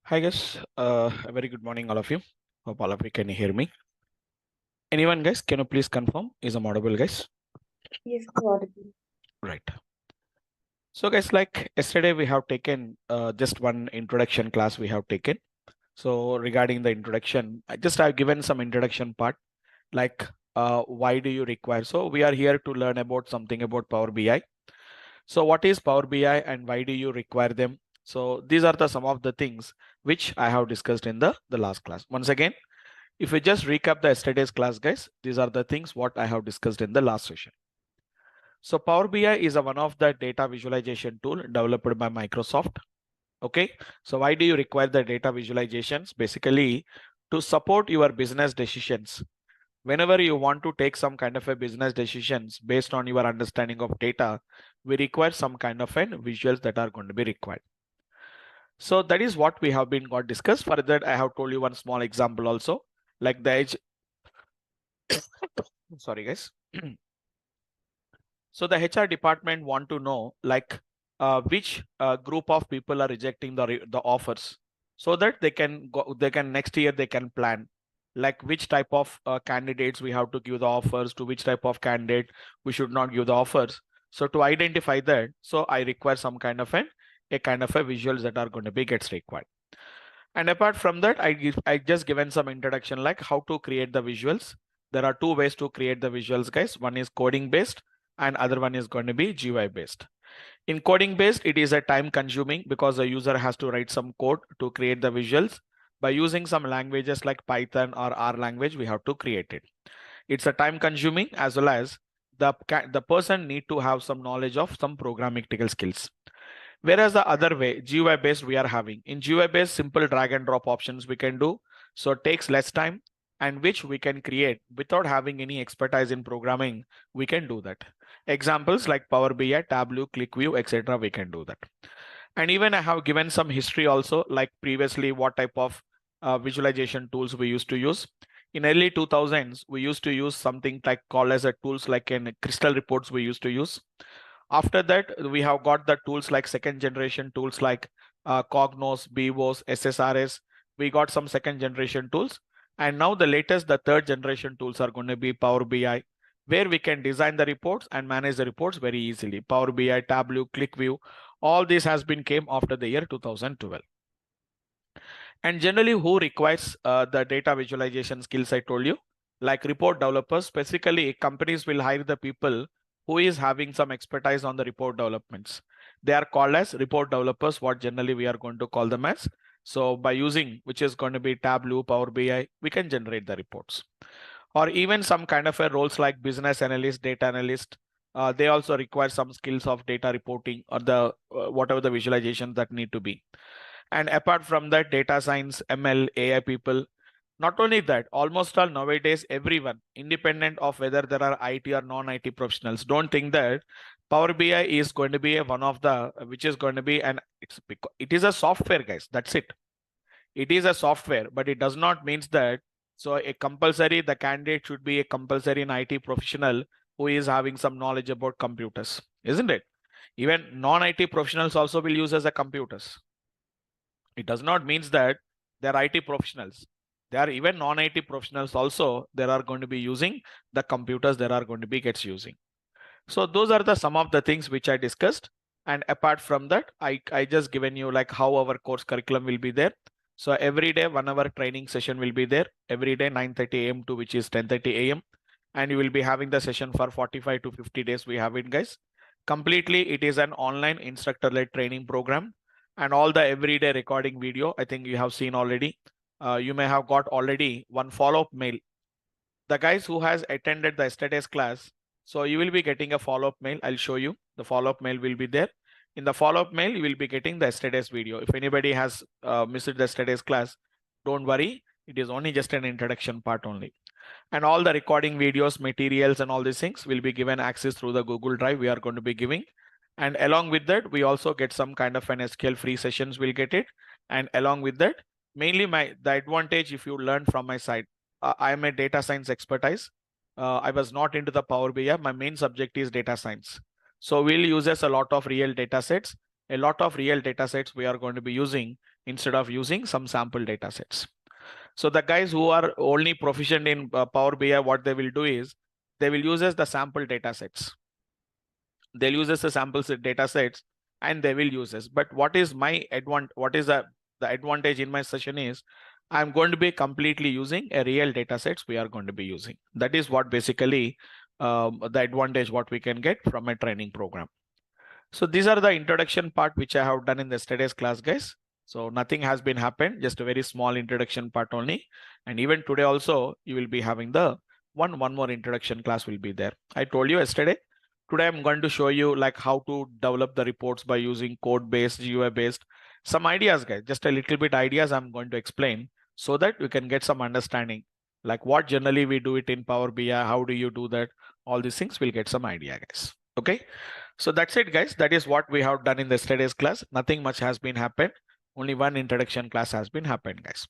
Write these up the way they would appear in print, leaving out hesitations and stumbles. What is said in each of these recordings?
Hi guys, a very good morning all of you. Hope all of you can hear me. Anyone guys, can you please confirm is I'm audible guys? Yes, audible. Right. So guys, like yesterday we have taken just one introduction class we have taken. So regarding the introduction, I just have given some introduction part like why do you require? So we are here to learn about something about Power BI. So what is Power BI and why do you require them? So these are the some of the things which I have discussed in the last class. Once again, if we just recap the yesterday's class, guys, these are the things what I have discussed in the last session. So Power BI is one of the data visualization tool developed by Microsoft. Okay. So why do you require the data visualizations? Basically, to support your business decisions. Whenever you want to take some kind of a business decisions based on your understanding of data, we require some kind of an visuals that are going to be required. So that is what we have been got discussed. For that, I have told you one small example also, like the edge. Sorry, guys. So the HR department want to know like which group of people are rejecting the offers, so that they can next year they can plan like which type of candidates we have to give the offers to which type of candidate we should not give the offers. So to identify that, so I require some kind of a kind of a visuals that are going to be gets required. And apart from that, I just given some introduction like how to create the visuals. There are two ways to create the visuals, guys. One is coding based and other one is going to be GUI based. In coding based, it is a time consuming because the user has to write some code to create the visuals. By using some languages like Python or R language, we have to create it. It's a time consuming as well as the person need to have some knowledge of some programming technical skills. Whereas the other way, GUI based, we are having in GUI based simple drag and drop options we can do. So it takes less time and which we can create without having any expertise in programming. We can do that. Examples like Power BI, Tableau, ClickView, etc. We can do that. And even I have given some history also, like previously what type of visualization tools we used to use. In early 2000s, we used to use something like called as a tools like in crystal reports we used to use. After that, we have got the tools like second generation tools like Cognos, BOS, SSRS. We got some second generation tools. And now the latest, the third generation tools are going to be Power BI, where we can design the reports and manage the reports very easily. Power BI, Tableau, ClickView, all this has been came after the year 2012. And generally, who requires the data visualization skills I told you? Like report developers, specifically companies will hire the people who is having some expertise on the report developments. They are called as report developers, what generally we are going to call them as. So by using, which is going to be Tableau, Power BI, we can generate the reports. Or even some kind of a roles like business analyst, data analyst. They also require some skills of data reporting or the whatever the visualization that need to be. And apart from that, data science, ML, AI people. Not only that, almost all nowadays, everyone, independent of whether there are IT or non-IT professionals, don't think that Power BI is going to be one of the, which is going to be it is a software, guys. That's it. It is a software, but it does not means that. So a compulsory, the candidate should be a compulsory an IT professional who is having some knowledge about computers, isn't it? Even non-IT professionals also will use as a computers. It does not means that they're IT professionals. They are even non-IT professionals also. They are going to be using the computers. There are going to be gets using. So those are the some of the things which I discussed. And apart from that, I just given you like how our course curriculum will be there. So every day 1 hour training session will be there. Every day 9:30 a.m. to which is 10:30 a.m. And you will be having the session for 45 to 50 days. We have it, guys. Completely, it is an online instructor-led training program, and all the everyday recording video. I think you have seen already. You may have got already one follow-up mail. The guys who has attended the yesterday's class, so you will be getting a follow-up mail. I'll show you. The follow-up mail will be there. In the follow-up mail, you will be getting the yesterday's video. If anybody has missed the yesterday's class, don't worry. It is only just an introduction part only. And all the recording videos, materials, and all these things will be given access through the Google Drive we are going to be giving. And along with that, we also get some kind of an SQL free sessions. We'll get it. And along with that, mainly the advantage if you learn from my side, I am a data science expertise. I was not into the Power BI. My main subject is data science. So we'll use a lot of real data sets. A lot of real data sets we are going to be using instead of using some sample data sets. So the guys who are only proficient in Power BI, what they will do is they will use as the sample data sets. They'll use as the sample data sets and they will use this. But what is my what is the advantage in my session is I'm going to be completely using a real data sets we are going to be using. That is what basically the advantage what we can get from a training program. So these are the introduction part which I have done in yesterday's class, guys. So nothing has been happened, just a very small introduction part only. And even today also, you will be having the one more introduction class will be there. I told you yesterday. Today I'm going to show you like how to develop the reports by using code-based, GUI-based, some ideas, guys. Just a little bit ideas I'm going to explain so that you can get some understanding, like what generally we do it in Power BI. How do you do that? All these things will get some idea, guys. Okay. So that's it, guys. That is what we have done in yesterday's class. Nothing much has been happened. Only one introduction class has been happened, guys.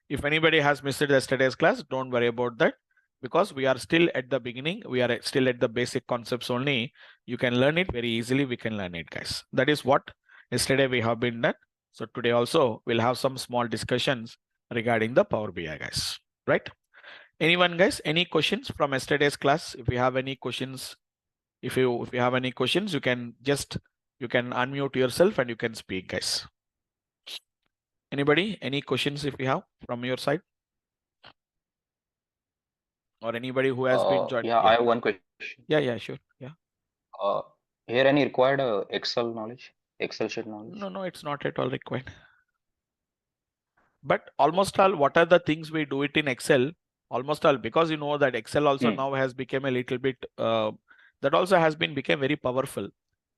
If anybody has missed yesterday's class, don't worry about that because we are still at the beginning. We are still at the basic concepts only. You can learn it very easily. We can learn it, guys. That is what yesterday we have been done. So today also we'll have some small discussions regarding the Power BI, guys. Right? Anyone, guys? Any questions from yesterday's class? If you have any questions, if you have any questions, you can unmute yourself and you can speak, guys. Anybody? Any questions if you have from your side? Or anybody who has been joined? Yeah, I have one question. Yeah, sure. Yeah. Uh, Here any required Excel knowledge, Excel sheet knowledge? No, it's not at all required. But almost all, what are the things we do it in Excel? Almost all, because you know that Excel also now has become a little bit, that also has been become very powerful.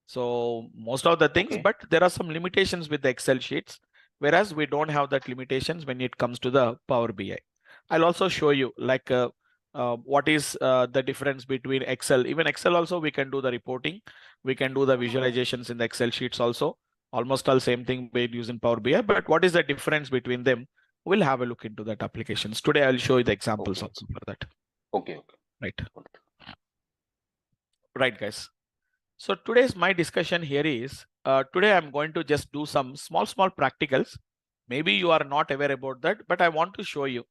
So most of the things, but there are some limitations with the Excel sheets, whereas we don't have that limitations when it comes to the Power BI. I'll also show you like what is the difference between Excel. Even Excel also we can do the reporting. We can do the visualizations in the Excel sheets also. Almost all same thing we use in Power BI. But what is the difference between them? We'll have a look into that applications. Today I'll show you the examples also for that. Okay. Right. Right, guys. So today's my discussion here is, today I'm going to just do some small practicals. Maybe you are not aware about that, but I want to show you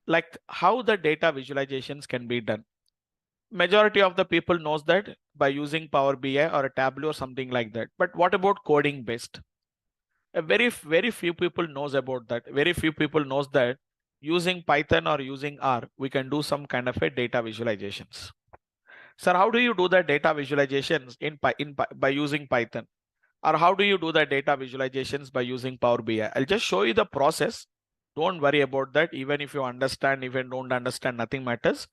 like how the data visualizations can be done. Majority of the people knows that by using Power BI or a Tableau or something like that. But what about coding based? A very few people knows about that. Very few people knows that using Python or using R, we can do some kind of a data visualizations. Sir, how do you do the data visualizations by using Python? Or how do you do the data visualizations by using Power BI? I'll just show you the process. Don't worry about that. Even if you understand, if you don't understand, nothing matters.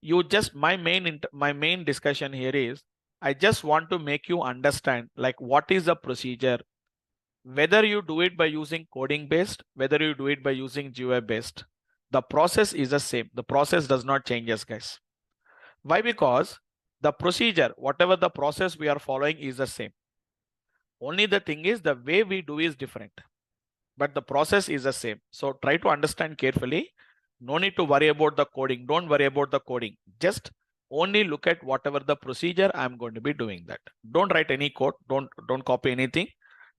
You just, my main discussion here is, I just want to make you understand like what is the procedure, whether you do it by using coding based, whether you do it by using GUI based, the process is the same. The process does not change, guys. Why? Because the procedure, whatever the process we are following is the same. Only the thing is the way we do is different, but the process is the same. So try to understand carefully. No need to worry about the coding. Don't worry about the coding. Just only look at whatever the procedure I'm going to be doing that. Don't write any code. Don't copy anything.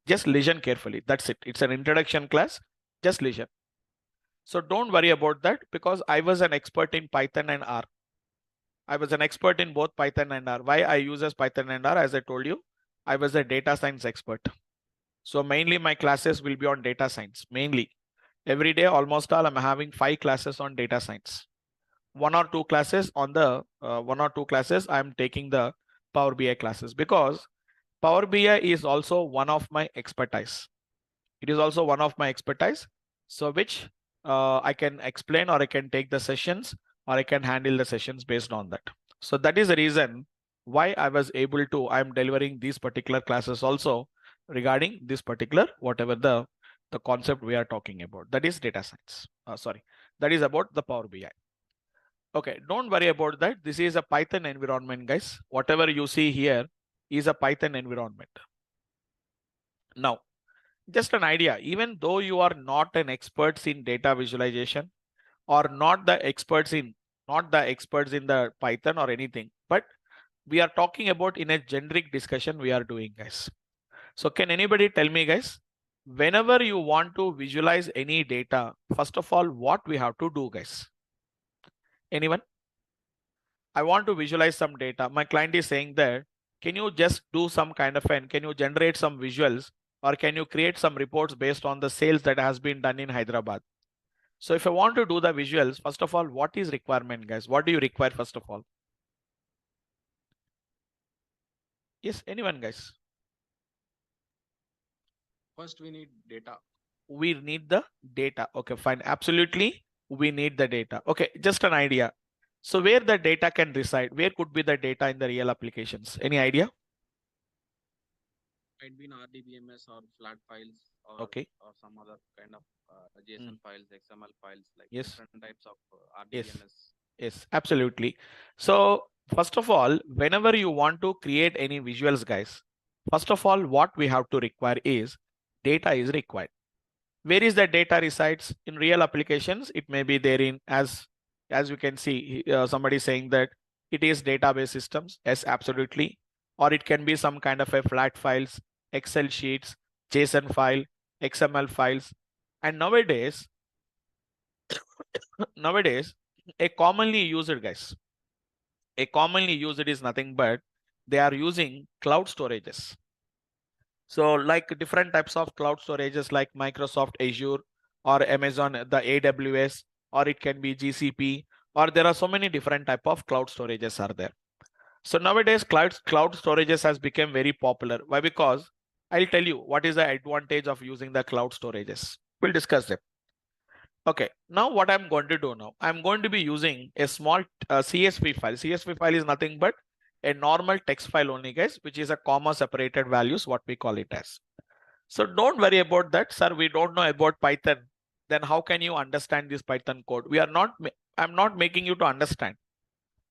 Just listen carefully. That's it. It's an introduction class. Just listen. So don't worry about that because I was an expert in Python and R. I was an expert in both Python and R. Why I use as Python and R? As I told you, I was a data science expert. So mainly my classes will be on data science. Mainly every day, almost all, I'm having 5 classes on data science. 1 or 2 classes on the I'm taking the Power BI classes because Power BI is also one of my expertise. It is also one of my expertise. So which I can explain or I can take the sessions or I can handle the sessions based on that. So that is the reason why I was able to, I'm delivering these particular classes also regarding this particular, whatever the concept we are talking about. That is data science. That is about the Power BI. Okay, don't worry about that. This is a Python environment, guys. Whatever you see here is a Python environment. Now, just an idea, even though you are not an expert in data visualization or not the experts in the Python or anything, but we are talking about in a generic discussion we are doing, guys. So can anybody tell me, guys, whenever you want to visualize any data, first of all, what we have to do, guys? Anyone? I want to visualize some data. My client is saying that, can you just do some kind of can you generate some visuals, or can you create some reports based on the sales that has been done in Hyderabad? So if I want to do the visuals, first of all, what is requirement, guys? What do you require first of all? Yes, anyone, guys? First, we need data. We need the data. Okay, fine. Absolutely. We need the data. Okay, just an idea. So where the data can reside, where could be the data in the real applications? Any idea? Might be in RDBMS or flat files Okay. or some other kind of JSON files, XML files, like Yes. different types of Yes. RDBMS. Yes, absolutely. So first of all, whenever you want to create any visuals, guys, first of all, what we have to require is data is required. Where is the data resides in real applications? It may be there in, as you can see, somebody saying that it is database systems. Yes, absolutely. Or it can be some kind of a flat files, Excel sheets, JSON file, XML files. And nowadays, a commonly used, guys, a commonly used is nothing but they are using cloud storages. So like different types of cloud storages like Microsoft Azure or Amazon, the AWS, or it can be GCP, or there are so many different type of cloud storages are there. So nowadays cloud storages has become very popular. Why? Because I'll tell you what is the advantage of using the cloud storages. We'll discuss them. Okay, now what I'm going to do now, I'm going to be using a small CSV file. CSV file is nothing but a normal text file only, guys, which is a comma separated values, what we call it as. So don't worry about that, sir. We don't know about Python. Then how can you understand this Python code? I'm not making you to understand.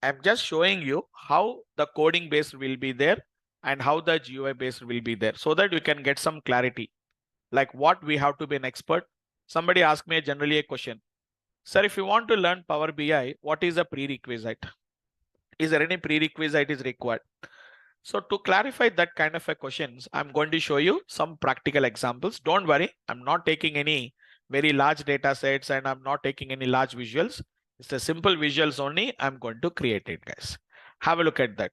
I'm just showing you how the coding base will be there and how the GUI base will be there so that you can get some clarity. Like what we have to be an expert. Somebody asked me generally a question. Sir, if you want to learn Power BI, what is a prerequisite? Is there any prerequisite is required? So to clarify that kind of a questions, I'm going to show you some practical examples. Don't worry, I'm not taking any very large data sets and I'm not taking any large visuals. It's a simple visuals only. I'm going to create it, guys. Have a look at that.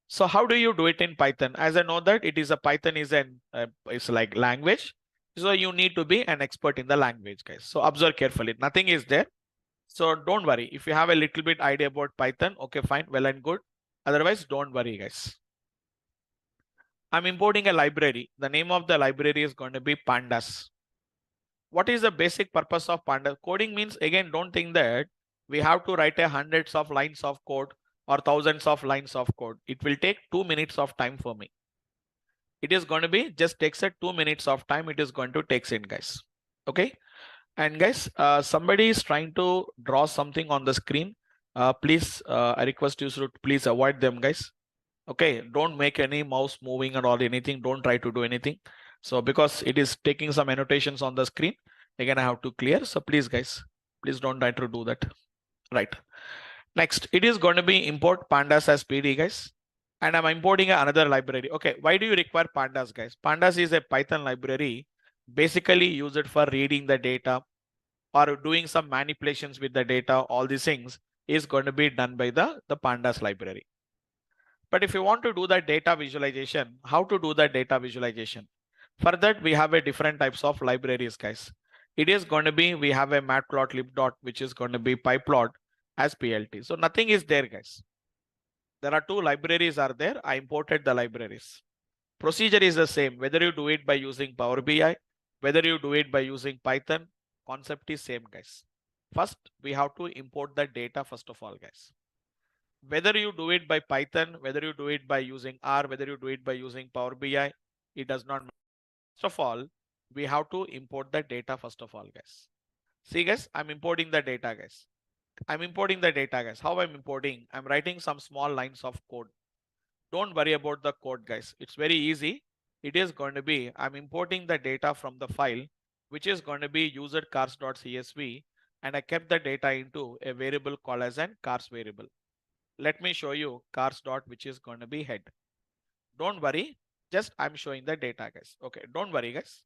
So how do you do it in Python? As I know that it is a Python is an it's like language. So you need to be an expert in the language, guys. So observe carefully. Nothing is there. So don't worry. If you have a little bit idea about Python, okay, fine, well and good. Otherwise, don't worry, guys. I'm importing a library. The name of the library is going to be pandas. What is the basic purpose of pandas? Coding means, again, don't think that we have to write a hundreds of lines of code or thousands of lines of code. It will take 2 minutes of time for me. It is going to be just takes a 2 minutes of time. It is going to takes in, guys. Okay. And guys, somebody is trying to draw something on the screen. Please, I request you to please avoid them, guys. Okay, don't make any mouse moving or anything. Don't try to do anything. So because it is taking some annotations on the screen, again, I have to clear. So please, guys, please don't try to do that. Right. Next, it is going to be import pandas as PD, guys. And I'm importing another library. Okay, why do you require pandas, guys? Pandas is a Python library, basically use it for reading the data or doing some manipulations with the data. All these things is going to be done by the pandas library. But if you want to do the data visualization, how to do the data visualization? For that, we have a different types of libraries, guys. It is going to be, we have a matplotlib dot, which is going to be pyplot as PLT. So nothing is there, guys. There are two libraries are there. I imported the libraries. Procedure is the same, whether you do it by using Power BI, whether you do it by using Python, concept is same, guys. First, we have to import the data first of all, guys. Whether you do it by Python, whether you do it by using R, whether you do it by using Power BI, it does not matter. First of all, we have to import the data first of all, guys. See, guys, I'm importing the data, guys. I'm importing the data, guys. How I'm importing? I'm writing some small lines of code. Don't worry about the code, guys. It's very easy. It is going to be, I'm importing the data from the file, which is going to be user cars.csv, and I kept the data into a variable called as an cars variable. Let me show you cars dot, which is going to be head. Don't worry, just I'm showing the data, guys. Okay, don't worry, guys.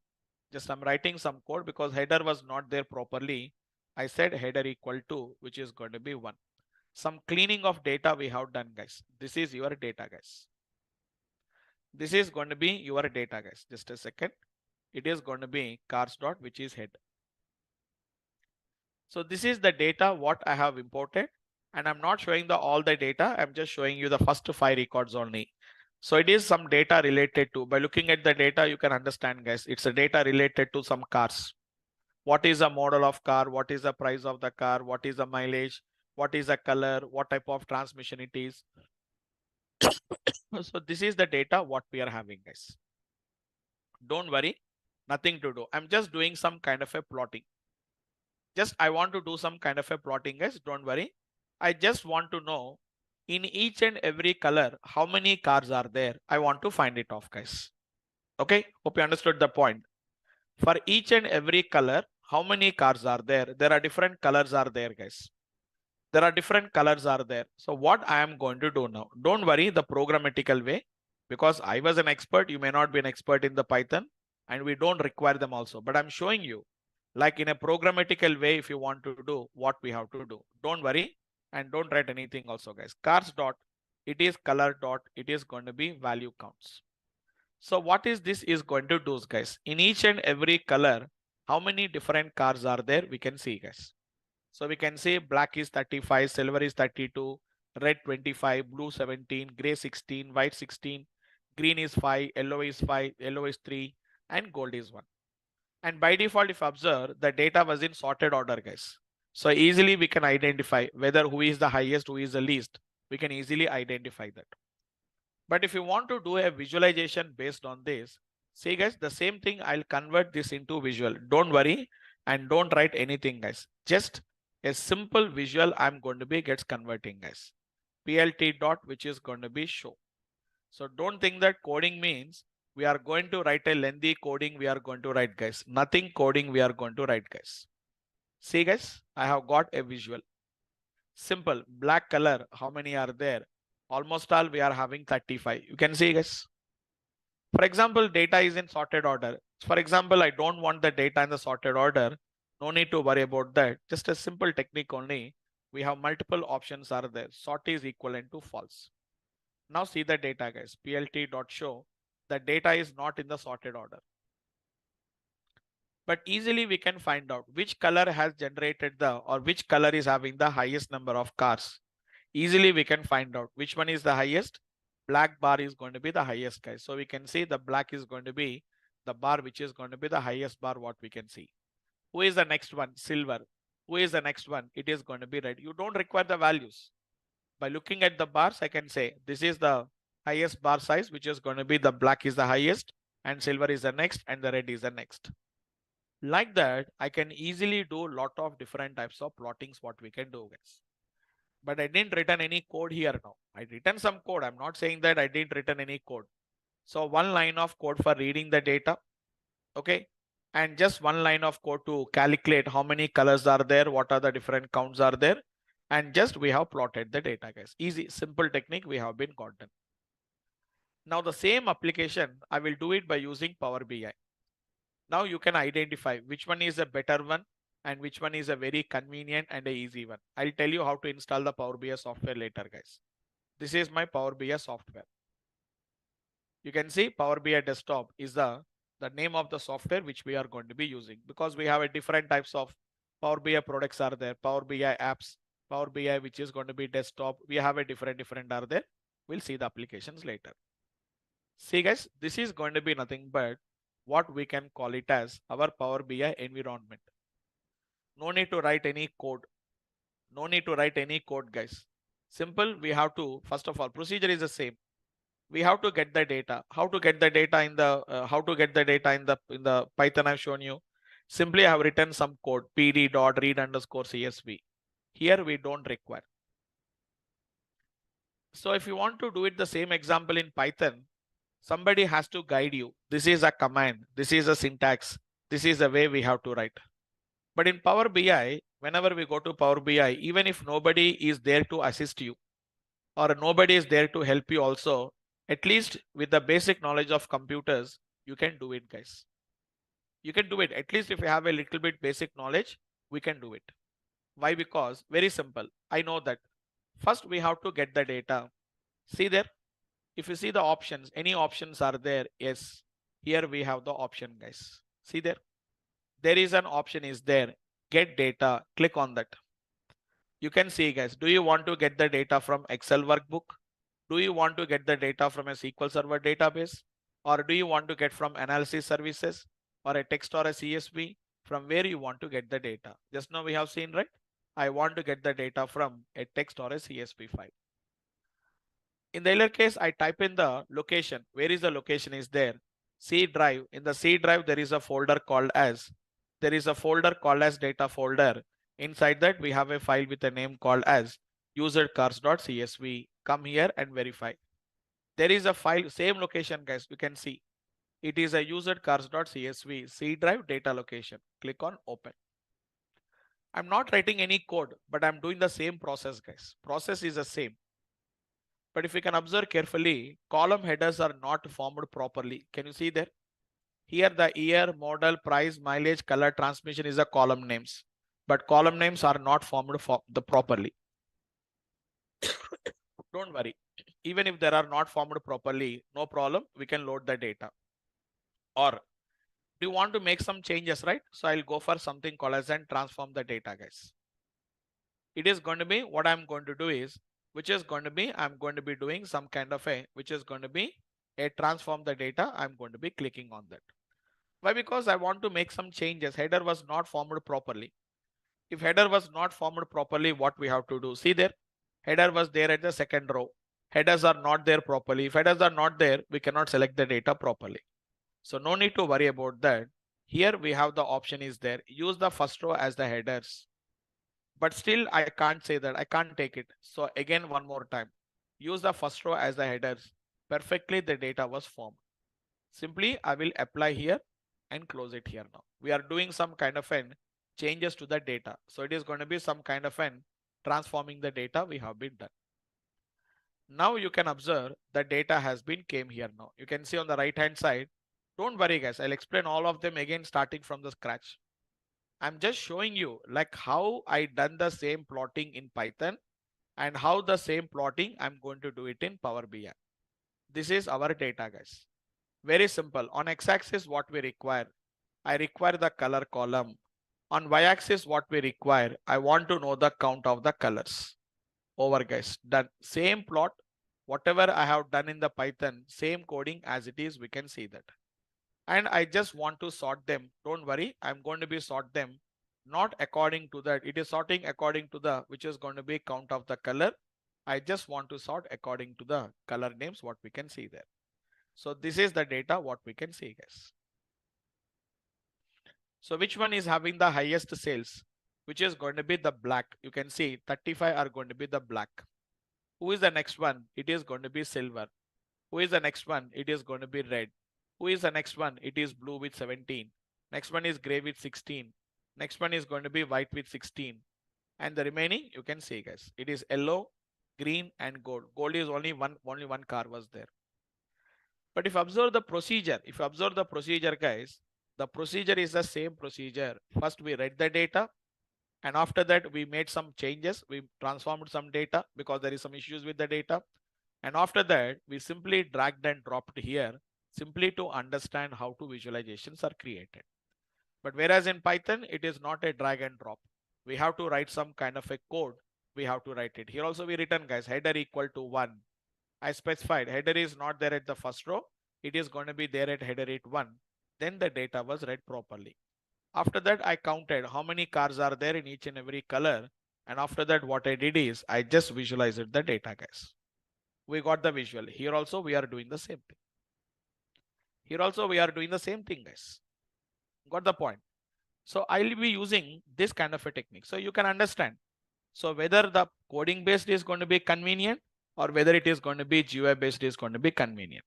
Just I'm writing some code because header was not there properly. I said header equal to, which is going to be 1. Some cleaning of data we have done, guys. This is your data, guys. This is going to be your data, guys. Just a second. It is going to be cars dot, which is head. So this is the data what I have imported, and I'm not showing all the data. I'm just showing you the first 5 records only. So it is some data related to, by looking at the data, you can understand, guys. It's a data related to some cars. What is the model of car? What is the price of the car? What is the mileage? What is the color? What type of transmission it is? So this is the data what we are having, guys. Don't worry, nothing to do. I'm just doing some kind of a plotting. Just I want to do some kind of a plotting, guys. Don't worry. I just want to know in each and every color how many cars are there. I want to find it off, guys. Okay, hope you understood the point. For each and every color, how many cars are there? There are different colors are there, guys. There are different colors are there. So what I am going to do now, don't worry the programmatical way, because I was an expert. You may not be an expert in the Python, and we don't require them also, but I'm showing you like in a programmatical way. If you want to do what we have to do, don't worry, and don't write anything also, guys. Cars dot, it is color dot, it is going to be value counts. So what is this is going to do, guys? In each and every color, how many different cars are there? We can see, guys. So we can say black is 35, silver is 32, red 25, blue 17, gray 16, white 16, green is 5, yellow is 5, yellow is 3, and gold is 1. And by default, if you observe, the data was in sorted order, guys. So easily we can identify whether who is the highest, who is the least. We can easily identify that. But if you want to do a visualization based on this, see, guys, the same thing, I'll convert this into visual. Don't worry and don't write anything, guys. Just a simple visual I'm going to be gets converting, guys. PLT dot, which is going to be show. So don't think that coding means we are going to write a lengthy coding we are going to write, guys. Nothing coding we are going to write, guys. See, guys, I have got a visual. Simple black color. How many are there? Almost all we are having 35. You can see, guys. For example, data is in sorted order. For example, I don't want the data in the sorted order. No need to worry about that. Just a simple technique only. We have multiple options are there. Sort is equivalent to false. Now see the data, guys. PLT.show. The data is not in the sorted order. But easily we can find out which color has generated or which color is having the highest number of cars. Easily we can find out which one is the highest. Black bar is going to be the highest, guys. So we can see the black is going to be the bar which is going to be the highest bar what we can see. Who is the next one? Silver. Who is the next one? It is going to be red. You don't require the values. By looking at the bars, I can say this is the highest bar size, which is going to be the black is the highest, and silver is the next, and the red is the next. Like that, I can easily do a lot of different types of plottings what we can do, guys. But I didn't written any code here now. I written some code. I'm not saying that I didn't written any code. So one line of code for reading the data. Okay. And just one line of code to calculate how many colors are there, what are the different counts are there. And just we have plotted the data, guys. Easy, simple technique we have been gotten. Now the same application, I will do it by using Power BI. Now you can identify which one is a better one and which one is a very convenient and a easy one. I'll tell you how to install the Power BI software later, guys. This is my Power BI software. You can see Power BI desktop is the name of the software which we are going to be using, because we have a different types of Power BI products are there. Power BI apps, Power BI, which is going to be desktop. We have a different are there. We'll see the applications later. See, guys, this is going to be nothing but what we can call it as our Power BI environment. No need to write any code. No need to write any code, guys. Simple. We have to, first of all, procedure is the same. We have to get the data. How to get the data in the in the Python I've shown you. Simply I have written some code pd.read_csv. Here we don't require. So if you want to do it the same example in Python, somebody has to guide you. This is a command. This is a syntax. This is the way we have to write. But in Power BI, whenever we go to Power BI, even if nobody is there to assist you or nobody is there to help you also, at least with the basic knowledge of computers, you can do it, guys. You can do it. At least if you have a little bit basic knowledge, we can do it. Why? Because very simple. I know that first we have to get the data. See there, if you see the options, any options are there? Yes. Here we have the option, guys. See there, there is an option is there. Get data. Click on that. You can see, guys, do you want to get the data from Excel workbook? Do you want to get the data from a SQL Server database? Or do you want to get from analysis services or a text or a CSV? From where you want to get the data? Just now we have seen, right? I want to get the data from a text or a CSV file. In the earlier case, I type in the location. Where is the location is there? C drive. In the C drive, there is a folder called as, data folder. Inside that, we have a file with a name called as usercars.csv. Come here and verify. There is a file, same location, guys. You can see it is a usercars.csv C drive data location. Click on open. I'm not writing any code, but I'm doing the same process, guys. Process is the same. But if you can observe carefully, column headers are not formed properly. Can you see there? Here the year, model, price, mileage, color, transmission is the column names. But column names are not formed for the properly. Don't worry. Even if they are not formed properly, no problem. We can load the data. Or do you want to make some changes, right? So I'll go for something called as and transform the data, guys. It is going to be what I'm going to do is, I'm going to be doing some kind of a, transform the data. I'm going to be clicking on that. Why? Because I want to make some changes. Header was not formed properly. If header was not formed properly, what we have to do? See there, header was there at the second row. Headers are not there properly. If headers are not there, we cannot select the data properly. So no need to worry about that. Here we have the option is there. Use the first row as the headers. But still I can't say that. I can't take it. So again, one more time. Use the first row as the headers. Perfectly the data was formed. Simply I will apply here and close it here now. We are doing some kind of an changes to the data. So it is going to be some kind of an transforming the data we have been done. Now you can observe the data has been came here now. You can see on the right hand side. Don't worry, guys. I'll explain all of them again starting from the scratch. I'm just showing you like how I done the same plotting in Python and how the same plotting I'm going to do it in Power BI. This is our data, guys. Very simple. On x-axis, what we require? I require the color column. On y-axis, what we require? I want to know the count of the colors. Over, guys. Done. Same plot. Whatever I have done in the Python, same coding as it is, we can see that. And I just want to sort them. Don't worry, I'm going to be sort them not according to that. It is sorting according to the, which is going to be count of the color. I just want to sort according to the color names, what we can see there. So this is the data, what we can see, guys. So which one is having the highest sales? Which is going to be the black. You can see 35 are going to be the black. Who is the next one? It is going to be silver. Who is the next one? It is going to be red. Who is the next one? It is blue with 17. Next one is gray with 16. Next one is going to be white with 16. And the remaining, you can see, guys, it is yellow, green, and gold. Gold is only one car was there. But if you observe the procedure, guys, the procedure is the same procedure. First, we read the data. And after that, we made some changes. We transformed some data because there is some issues with the data. And after that, we simply dragged and dropped here simply to understand how to visualizations are created. But whereas in Python, it is not a drag and drop. We have to write some kind of a code. We have to write it. Here also we written, guys, header equal to 1. I specified header is not there at the first row. It is going to be there at header at 1. Then the data was read properly. After that, I counted how many cars are there in each and every color. And after that, what I did is I just visualized the data, guys. We got the visual. Here also we are doing the same thing. Here also we are doing the same thing, guys. Got the point? So I'll be using this kind of a technique. So you can understand. So whether the coding based is going to be convenient or whether it is going to be GUI based is going to be convenient.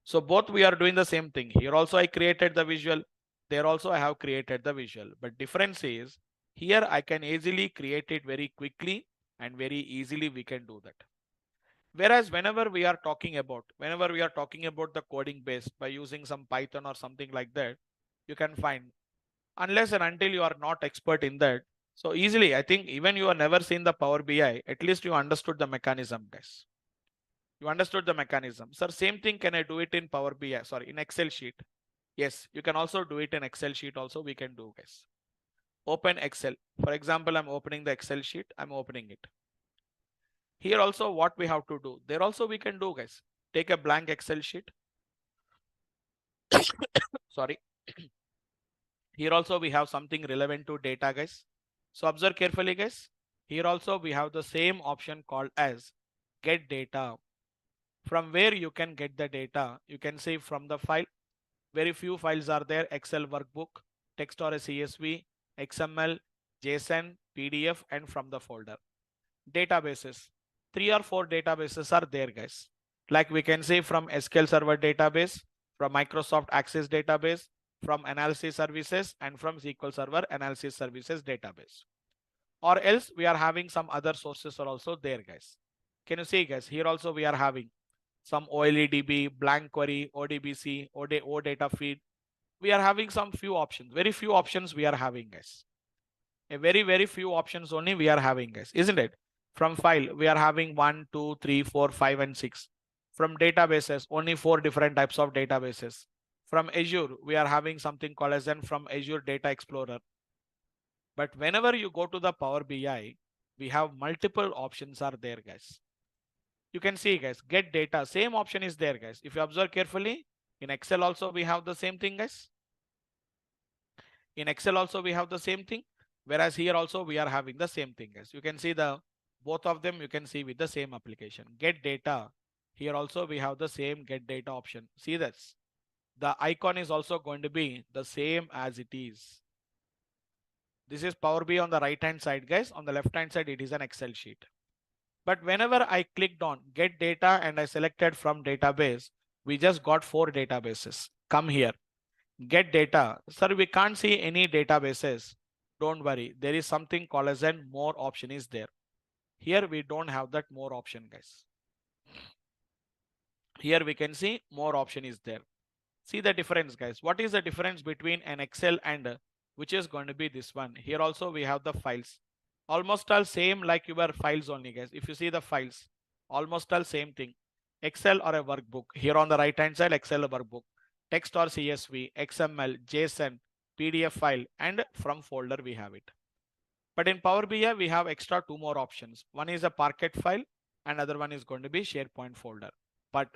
So both we are doing the same thing. Here also I created the visual. There also I have created the visual. But difference is here I can easily create it very quickly and very easily we can do that. Whereas whenever we are talking about the coding based by using some Python or something like that, you can find, unless and until you are not expert in that. So easily, I think even you have never seen the Power BI, at least you understood the mechanism, guys. You understood the mechanism. Sir, same thing, can I do it in Power BI? Sorry, in Excel sheet. Yes, you can also do it in Excel sheet also, we can do, guys. Open Excel. For example, I'm opening the Excel sheet, I'm opening it. Here also what we have to do, there also we can do, guys. Take a blank Excel sheet. Sorry. Here also we have something relevant to data, guys. So observe carefully, guys. Here also we have the same option called as get data. From where you can get the data, you can see from the file. Very few files are there: Excel workbook, text or a CSV, XML, JSON, PDF, and from the folder. Databases. 3 or 4 databases are there, guys. Like we can see from SQL Server database, from Microsoft Access database, from Analysis Services, and from SQL Server Analysis Services database. Or else we are having some other sources are also there, guys. Can you see, guys? Here also we are having some OLEDB, blank query, ODBC, OData feed. We are having some few options, very few options we are having, guys. A very few options only we are having, guys, isn't it? From file, we are having 1, 2, 3, 4, 5, and 6. From databases, only 4 different types of databases. From Azure, we are having something called as from Azure Data Explorer. But whenever you go to the Power BI, we have multiple options are there, guys. You can see, guys, get data, same option is there, guys. If you observe carefully, in Excel also we have the same thing, guys. In Excel also we have the same thing, whereas here also we are having the same thing, guys. You can see the both of them, you can see with the same application. Get data. Here also we have the same get data option. See this. The icon is also going to be the same as it is. This is Power BI on the right hand side, guys. On the left hand side, it is an Excel sheet. But whenever I clicked on get data and I selected from database, we just got 4 databases. Come here, get data. Sir, we can't see any databases. Don't worry, there is something called as an more option is there. Here we don't have that more option, guys. Here we can see more option is there. See the difference, guys. What is the difference between an Excel and which is going to be this one? Here also we have the files. Almost all same like your files only, guys. If you see the files, almost all same thing. Excel or a workbook. Here on the right hand side, Excel workbook. Text or CSV, XML, JSON, PDF file, and from folder we have it. But in Power BI, we have extra 2 more options. One is a Parquet file, and other one is going to be SharePoint folder. But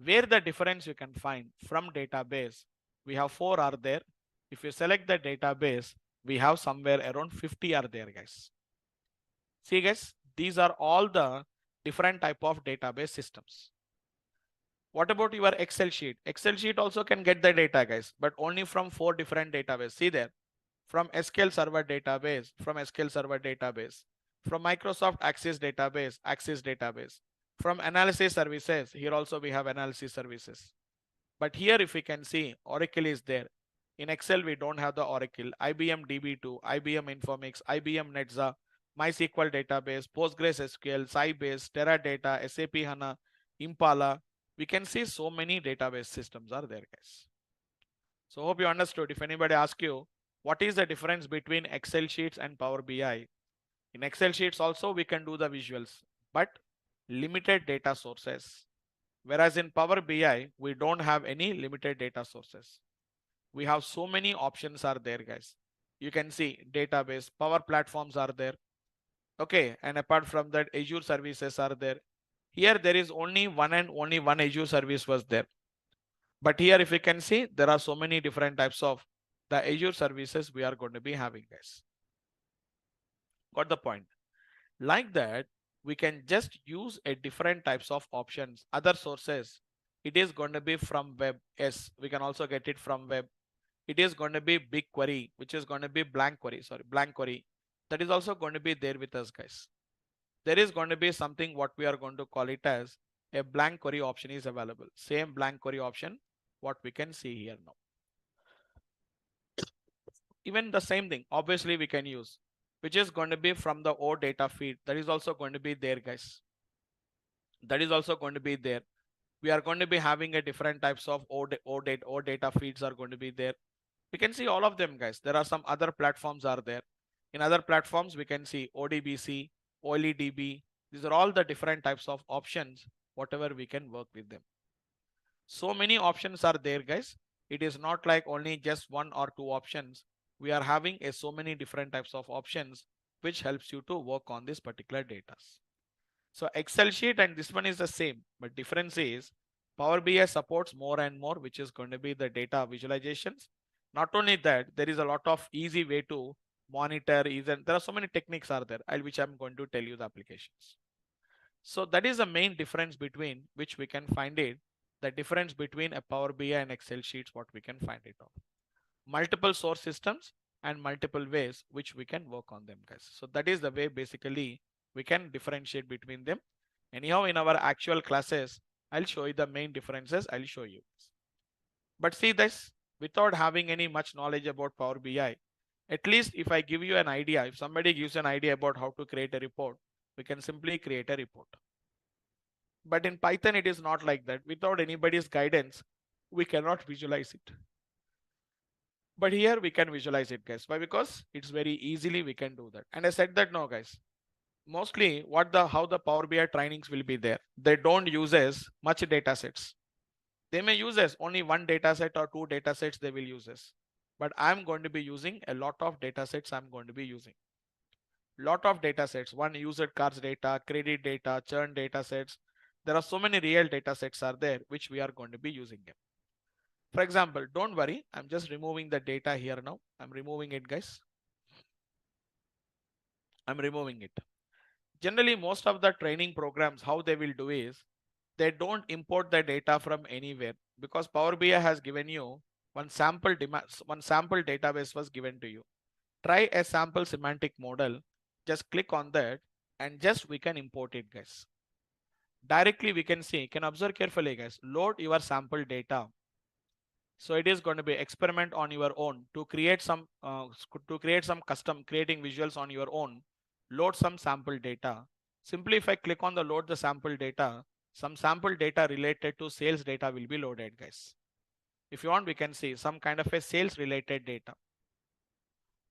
where the difference you can find from database, we have 4 are there. If you select the database, we have somewhere around 50 are there, guys. See, guys, these are all the different type of database systems. What about your Excel sheet? Excel sheet also can get the data, guys, but only from 4 different databases. See there, from SQL Server database, from SQL Server database, from Microsoft Access database, from Analysis Services. Here also we have Analysis Services. But here if we can see, Oracle is there. In Excel, we don't have the Oracle. IBM DB2, IBM Informix, IBM Netza, MySQL database, PostgreSQL, Sybase, Teradata, SAP HANA, Impala. We can see so many database systems are there, guys. So hope you understood. If anybody asks you, what is the difference between Excel sheets and Power BI? In Excel sheets also, we can do the visuals, but limited data sources. Whereas in Power BI, we don't have any limited data sources. We have so many options are there, guys. You can see database, Power Platforms are there. Okay, and apart from that, Azure services are there. Here there is only one and only one Azure service was there. But here if you can see, there are so many different types of the Azure services we are going to be having, guys. Got the point? Like that, we can just use a different types of options, other sources. It is going to be from web. Yes, we can also get it from web. It is going to be BigQuery, which is going to be blank query. That is also going to be there with us, guys. There is going to be something what we are going to call it as a blank query option is available. Same blank query option, what we can see here now. Even the same thing, obviously we can use, which is going to be from the OData feed. That is also going to be there, guys. That is also going to be there. We are going to be having a different types of OData feeds are going to be there. We can see all of them, guys. There are some other platforms are there. In other platforms, we can see ODBC, OLEDB. These are all the different types of options, whatever we can work with them. So many options are there, guys. It is not like only just one or two options. We are having so many different types of options, which helps you to work on this particular data. So Excel sheet and this one is the same, but difference is Power BI supports more and more, which is going to be the data visualizations. Not only that, there is a lot of easy way to monitor. Even there are so many techniques are there, which I'm going to tell you the applications. So that is the main difference between which we can find it. The difference between a Power BI and Excel sheets, what we can find it on. Multiple source systems and multiple ways which we can work on them, guys. So that is the way basically we can differentiate between them. Anyhow, in our actual classes, I'll show you the main differences. I'll show you. But see this, without having any much knowledge about Power BI, at least if I give you an idea, if somebody gives an idea about how to create a report, we can simply create a report. But in Python, it is not like that. Without anybody's guidance, we cannot visualize it. But here we can visualize it, guys. Why? Because it's very easily we can do that. And I said that no, guys. Mostly how the Power BI trainings will be there. They don't use as much data sets. They may use as only one data set or two data sets they will use as. But I'm going to be using a lot of data sets. I'm going to be using lot of data sets. One user cards data, credit data, churn data sets. There are so many real data sets are there which we are going to be using them. For example, don't worry, I'm just removing the data here now. I'm removing it, guys. I'm removing it. Generally, most of the training programs, how they will do is they don't import the data from anywhere, because Power BI has given you one sample database was given to you. Try a sample semantic model. Just click on that and just we can import it, guys. Directly we can see, can observe carefully, guys. Load your sample data. So it is going to be experiment on your own to create some custom creating visuals on your own. Load some sample data. Simply if I click on the load the sample data, some sample data related to sales data will be loaded, guys. If you want, we can see some kind of a sales related data.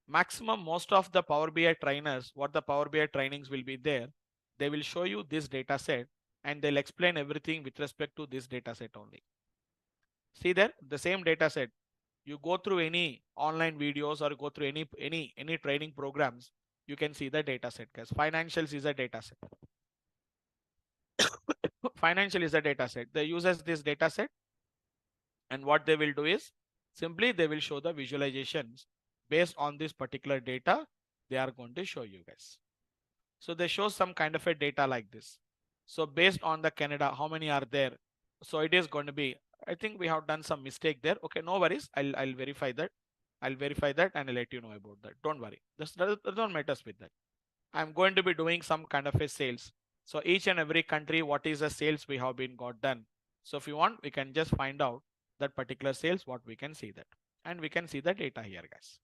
Maximum most of the Power BI trainers, what the Power BI trainings will be there, they will show you this data set and they'll explain everything with respect to this data set only. See there, the same data set. You go through any online videos or go through any training programs, you can see the data set, guys. Financials is a data set. Financial is a data set. They uses this data set, and what they will do is simply they will show the visualizations based on this particular data. They are going to show you, guys. So they show some kind of a data like this. So based on the Canada, how many are there? So it is going to be, I think we have done some mistake there. Okay, no worries. I'll verify that. I'll verify that and I'll let you know about that. Don't worry. That don't matter with that. I'm going to be doing some kind of a sales. So each and every country, what is the sales we have been got done. So if you want, we can just find out that particular sales, what we can see that. And we can see the data here, guys.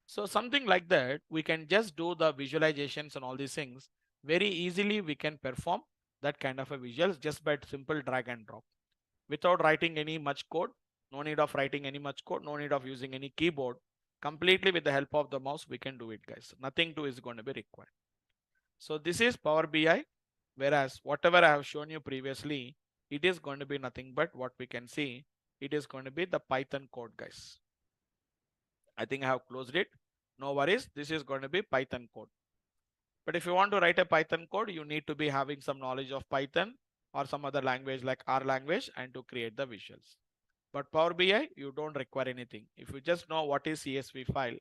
So something like that, we can just do the visualizations and all these things very easily. We can perform that kind of a visuals just by simple drag and drop without writing any much code. No need of writing any much code. No need of using any keyboard. Completely with the help of the mouse, we can do it, guys. Nothing to is going to be required. So this is Power BI. Whereas whatever I have shown you previously, it is going to be nothing but what we can see. It is going to be the Python code, guys. I think I have closed it. No worries. This is going to be Python code. But if you want to write a Python code, you need to be having some knowledge of Python or some other language like R language and to create the visuals. But Power BI, you don't require anything. If you just know what is CSV file,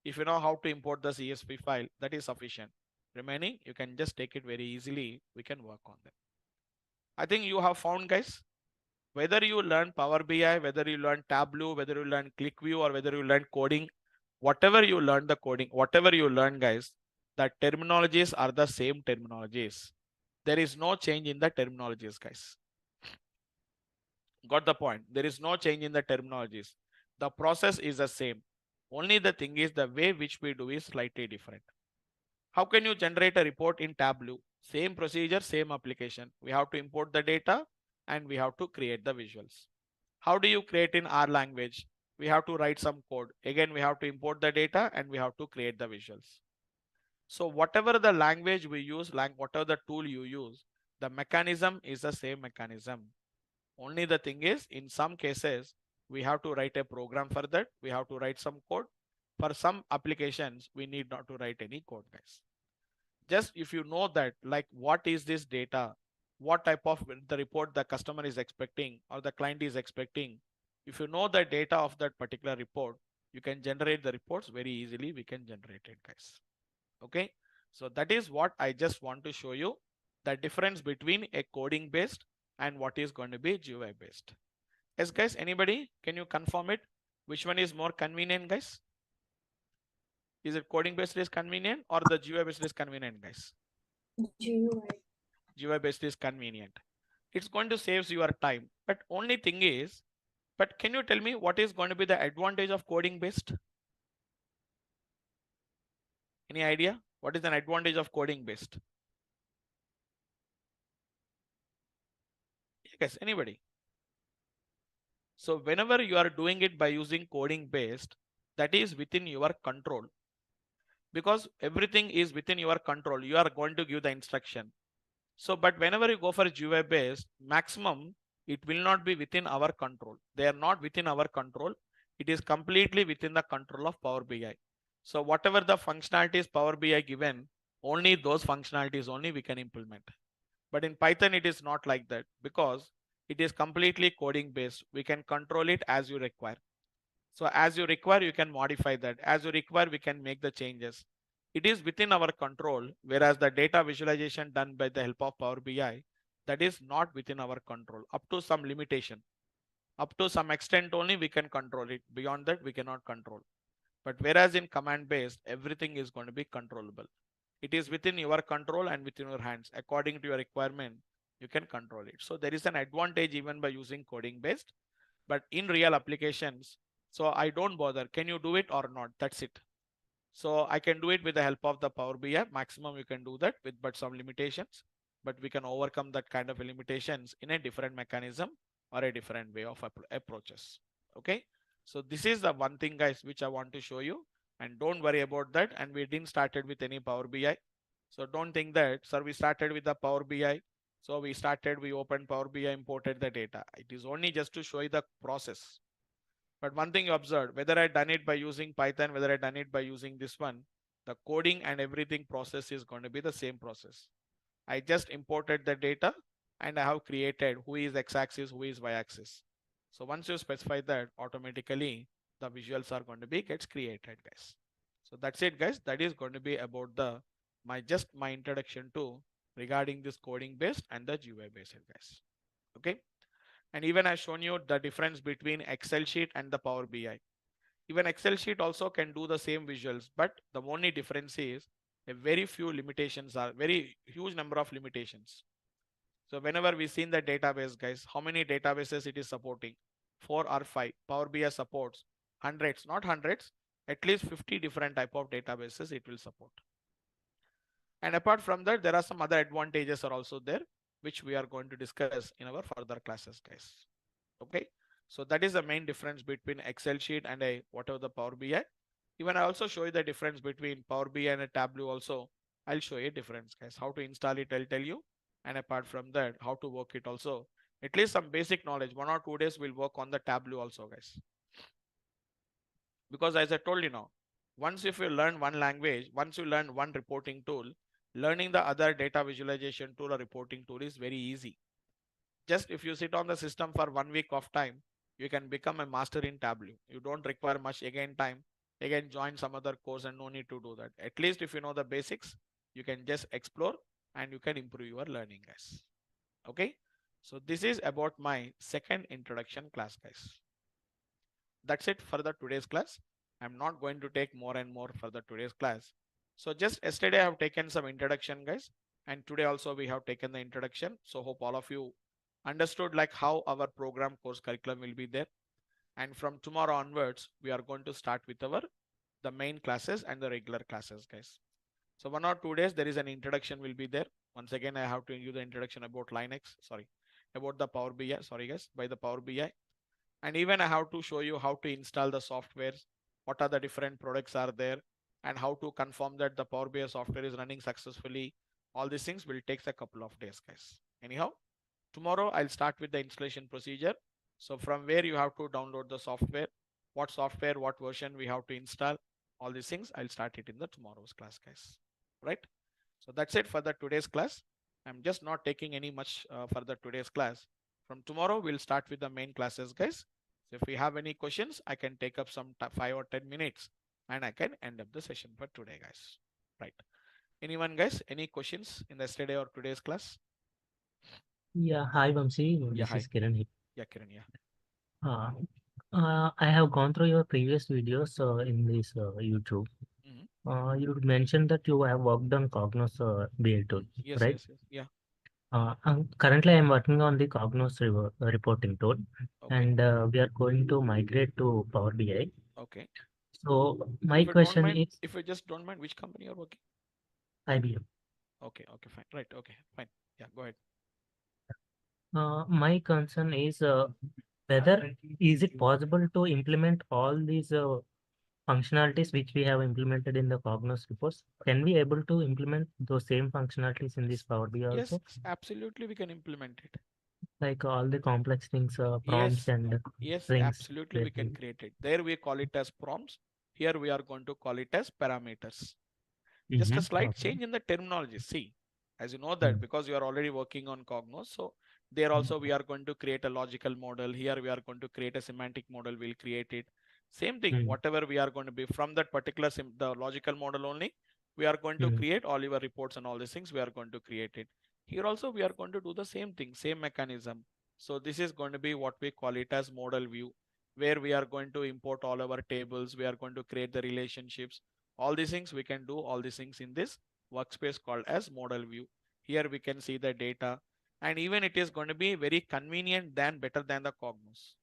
if you know how to import the CSV file, that is sufficient. Remaining, you can just take it very easily. We can work on them. I think you have found, guys, whether you learn Power BI, whether you learn Tableau, whether you learn ClickView, or whether you learn coding, whatever you learn the coding, whatever you learn, guys, the terminologies are the same terminologies. There is no change in the terminologies, guys. Got the point? There is no change in the terminologies. The process is the same. Only the thing is the way which we do is slightly different. How can you generate a report in Tableau? Same procedure, same application. We have to import the data and we have to create the visuals. How do you create in R language? we have to write some code. Again, we have to import the data and we have to create the visuals. So whatever the language we use, whatever the tool you use, the mechanism is the same mechanism. Only the thing is, in some cases, we have to write a program for that. We have to write some code. For some applications, we need not to write any code, guys. Just if you know that, like, what is this data, what type of the report the customer is expecting or the client is expecting, if you know the data of that particular report, you can generate the reports very easily. We can generate it, guys. Okay, so that is what I just want to show you, the difference between a coding based and what is going to be GUI based. Yes, guys, anybody, can you confirm it? Which one is more convenient, guys? Is it coding based is convenient or the GUI based is convenient, guys? GUI. GUI based is convenient. It's going to save your time. But only thing is, but can you tell me what is going to be the advantage of coding based? Any idea? What is an advantage of coding based? Yes, anybody? So whenever you are doing it by using coding based, that is within your control. Because everything is within your control, you are going to give the instruction. So, but whenever you go for GUI based, maximum, it will not be within our control. They are not within our control. It is completely within the control of Power BI. So whatever the functionalities Power BI given, only those functionalities only we can implement. But in Python, it is not like that because it is completely coding based. We can control it as you require. So as you require, you can modify that. As you require, we can make the changes. It is within our control, whereas the data visualization done by the help of Power BI, that is not within our control up to some limitation. Up to some extent only we can control it. Beyond that, we cannot control. But whereas in command based, everything is going to be controllable. It is within your control and within your hands. According to your requirement, you can control it. So there is an advantage even by using coding based, but in real applications, so I don't bother. Can you do it or not? That's it. So I can do it with the help of the Power BI. Maximum you can do that with but some limitations, but we can overcome that kind of limitations in a different mechanism or a different way of approaches. Okay. So this is the one thing, guys, which I want to show you, and don't worry about that. And we didn't started with any Power BI. So don't think that, sir, we started with the Power BI. So we opened Power BI, imported the data. It is only just to show you the process. But one thing you observed, whether I done it by using Python, whether I done it by using this one, the coding and everything process is going to be the same process. I just imported the data and I have created who is x-axis, who is y-axis. So once you specify that, automatically the visuals are going to be gets created, guys. So that's it, guys. That is going to be about the my introduction to regarding this coding based and the GUI based, guys. Okay. And even I've shown you the difference between Excel sheet and the Power BI. Even Excel sheet also can do the same visuals, but the only difference is a very few limitations are very huge number of limitations. So whenever we see in the database, guys, how many databases it is supporting? 4 or 5. Power BI supports hundreds, not hundreds, at least 50 different type of databases it will support. And apart from that, there are some other advantages are also there, which we are going to discuss in our further classes, guys. Okay, so that is the main difference between Excel sheet and a whatever the Power BI. Even I also show you the difference between Power BI and a Tableau also. I'll show you a difference, guys. How to install it, I'll tell you. And apart from that, how to work it also. At least some basic knowledge. 1 or 2 days we'll work on the Tableau also, guys. Because as I told you now, once if you learn one language, once you learn one reporting tool, learning the other data visualization tool or reporting tool is very easy. Just if you sit on the system for 1 week of time, you can become a master in Tableau. You don't require much again time, again join some other course, and no need to do that. At least if you know the basics, you can just explore and you can improve your learning, guys. Okay, so this is about my second introduction class, guys. That's it for the today's class. I'm not going to take more and more for the today's class. So just yesterday I have taken some introduction, guys, and today also we have taken the introduction. So hope all of you understood like how our program course curriculum will be there. And from tomorrow onwards, we are going to start with our the main classes and the regular classes, guys. So 1 or 2 days there is an introduction will be there. Once again, I have to give the introduction about Linux, sorry, about the Power BI, sorry guys, by the Power BI. And even I have to show you how to install the softwares, what are the different products are there, and how to confirm that the Power BI software is running successfully. All these things will take a couple of days, guys. Anyhow, tomorrow I'll start with the installation procedure. So from where you have to download the software, what version we have to install, all these things, I'll start it in the tomorrow's class, guys. Right? So that's it for the today's class. I'm just not taking any much for the today's class. From tomorrow, we'll start with the main classes, guys. So if we have any questions, I can take up some 5 or 10 minutes and I can end up the session for today, guys. Right. Anyone, guys, any questions in the yesterday or today's class? Yeah, hi Vamsi, Yeah, this hi. is Kiran here. Yeah, Kiran, yeah. I have gone through your previous videos in this YouTube. You mentioned that you have worked on Cognos BI tool, Yes, right? yes, yes. Yeah. Currently, I'm working on the Cognos reporting tool, Okay. and we are going to migrate to Power BI. Okay. So my If you don't question mind, is, if you just don't mind, which company you're working? IBM. Okay, okay, fine. Right, okay, fine. Yeah, go ahead. My concern is whether is it possible to implement all these functionalities which we have implemented in the Cognos reports? Can we able to implement those same functionalities in this Power BI Yes, also? absolutely, we can implement it. Like all the complex things, prompts Yes, and yes, strings. absolutely, we can create it. There we call it as prompts. Here we are going to call it as parameters. Just a slight Okay. change in the terminology. See, as you know Mm. that because you are already working on Cognos, so there also we are going to create a logical model. Here we are going to create a semantic model. We'll create it. Same thing, whatever we are going to be from that particular the logical model only, we are going to create all your reports and all these things. We are going to create it. Here also we are going to do the same thing, same mechanism. So this is going to be what we call it as model view, where we are going to import all our tables. We are going to create the relationships. All these things we can do all these things in this workspace called as model view. Here we can see the data, and even it is going to be very convenient than better than the Cognos.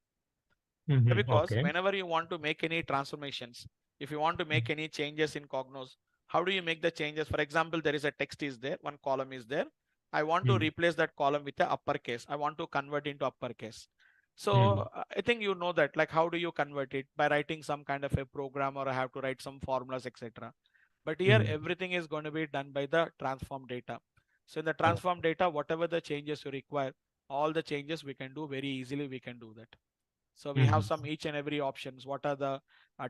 Because Okay. whenever you want to make any transformations, if you want to make any changes in Cognos, how do you make the changes? For example, there is a text is there, one column is there. I want to replace that column with the uppercase. I want to convert into uppercase. So I think you know that, like, how do you convert it? By writing some kind of a program, or I have to write some formulas, etc. But here everything is going to be done by the transform data. So in the transform data, whatever the changes you require, all the changes we can do very easily. We can do that. So we have some each and every options. What are the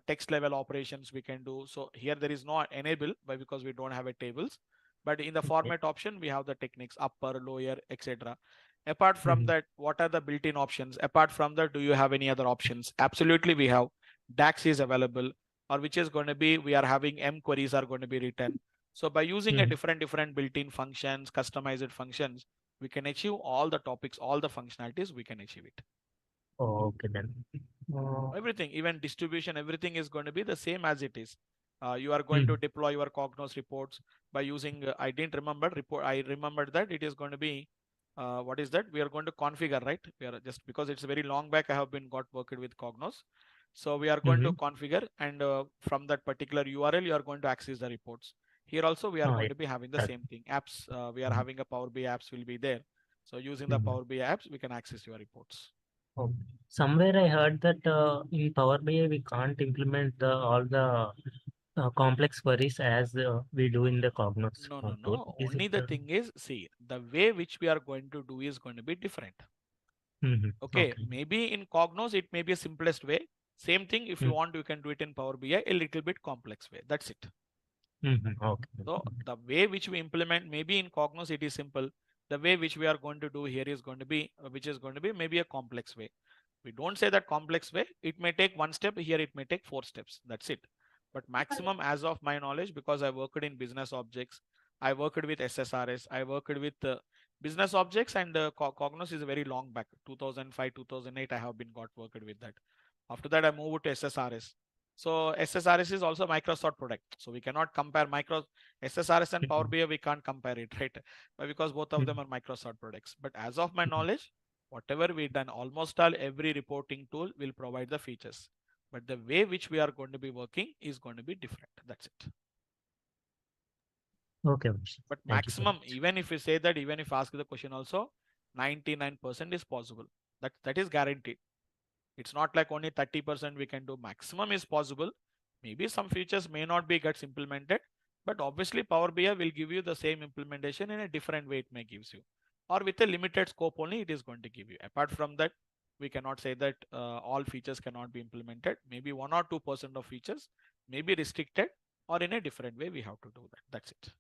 text level operations we can do? So here there is no enable, but because we don't have a tables. But in the format option, we have the techniques upper, lower, etc. Apart from that, what are the built-in options? Apart from that, do you have any other options? Absolutely, we have. DAX is available, or which is going to be, we are having M queries are going to be written. So by using a different built-in functions, customized functions, we can achieve all the topics, all the functionalities, we can achieve it. Okay then. Everything, even distribution, everything is going to be the same as it is. You are going to deploy your Cognos reports by using, I didn't remember report. I remembered that it is going to be, what is that? We are going to configure, right? We are just because it's very long back. I have been got worked with Cognos. So we are going to configure, and from that particular URL, you are going to access the reports. Here also, we are going to be having the same thing. Apps, we are having a Power BI apps will be there. So using the Power BI apps, we can access your reports. Oh, somewhere I heard that in Power BI we can't implement all the complex queries as we do in the Cognos No, no, tool. no. Is it? Only the thing is, see, the way which we are going to do is going to be different. Okay, Okay. maybe in Cognos, it may be a simplest way. Same thing, if you want, you can do it in Power BI, a little bit complex way. That's it. Okay. So the way which we implement, maybe in Cognos, it is simple. The way which we are going to do here is going to be, which is going to be maybe a complex way. We don't say that complex way. It may take one step. Here, it may take 4 steps. That's it. But maximum, as of my knowledge, because I worked in business objects, I worked with SSRS, I worked with business objects, and Cognos is a very long back, 2005, 2008. I have been got worked with that. After that, I moved to SSRS. So SSRS is also Microsoft product. So we cannot compare SSRS and Power BI. We can't compare it, right? Because both of them are Microsoft products. But as of my knowledge, whatever we done, almost all every reporting tool will provide the features. But the way which we are going to be working is going to be different. That's it. Okay. But Thank you so maximum, much. even if you say that, even if ask the question also, 99% is possible. That is guaranteed. It's not like only 30% we can do. Maximum is possible. Maybe some features may not be gets implemented, but obviously Power BI will give you the same implementation in a different way it may gives you, or with a limited scope only it is going to give you. Apart from that, we cannot say that all features cannot be implemented. Maybe 1 or 2% of features may be restricted, or in a different way we have to do that. That's it.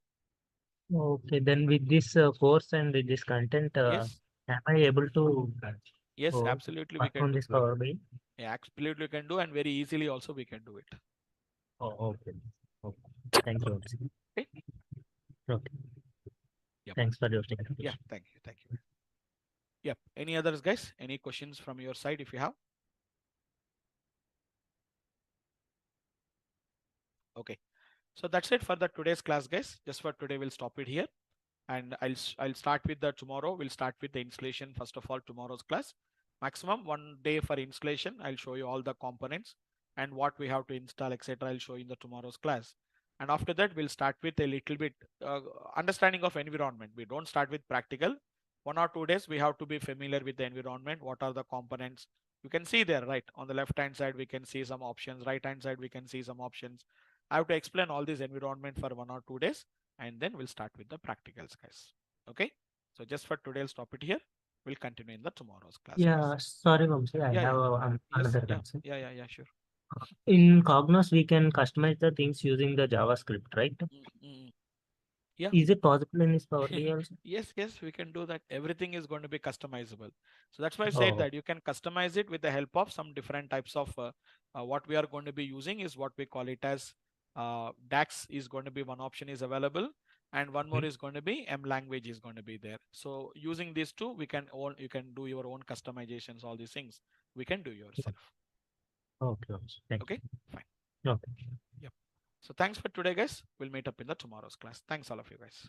Okay, then with this course and with this content, Yes, am I able to yes, absolutely we work can on do. this Power BI? Yeah, absolutely we can do, and very easily also we can do it. Oh, okay. Okay. Thank you. Okay. Okay. Yep. Thanks for your Yeah, explanation. thank you. Thank you. Yep. Any others, guys? Any questions from your side if you have? Okay. So that's it for the today's class, guys. Just for today, we'll stop it here. And I'll start with the tomorrow. We'll start with the installation first of all, tomorrow's class. Maximum 1 day for installation. I'll show you all the components and what we have to install, etc. I'll show you in the tomorrow's class. And after that, we'll start with a little bit understanding of environment. We don't start with practical. 1 or 2 days, we have to be familiar with the environment. What are the components? You can see there, right? On the left-hand side, we can see some options. Right-hand side, we can see some options. I have to explain all this environment for 1 or 2 days, and then we'll start with the practicals, guys. Okay. So just for today, I'll stop it here. We'll continue in the tomorrow's class. Yeah, Guys. sorry, Vamsi, I Yeah, have yes, another yeah, concern. yeah, sure. In Cognos, we can customize the things using the JavaScript, right? Yeah. Is it possible in this Power BI also? Yes, we can do that. Everything is going to be customizable. So that's why I said Oh, that you can customize it with the help of some different types of what we are going to be using is what we call it as DAX is going to be one option is available, and one more is going to be M language is going to be there. So using these two, we can you can do your own customizations, all these things we can do yourself. okay. Thank Okay, fine. you. Okay. Yep. So thanks for today, guys. We'll meet up in the tomorrow's class. Thanks all of you guys.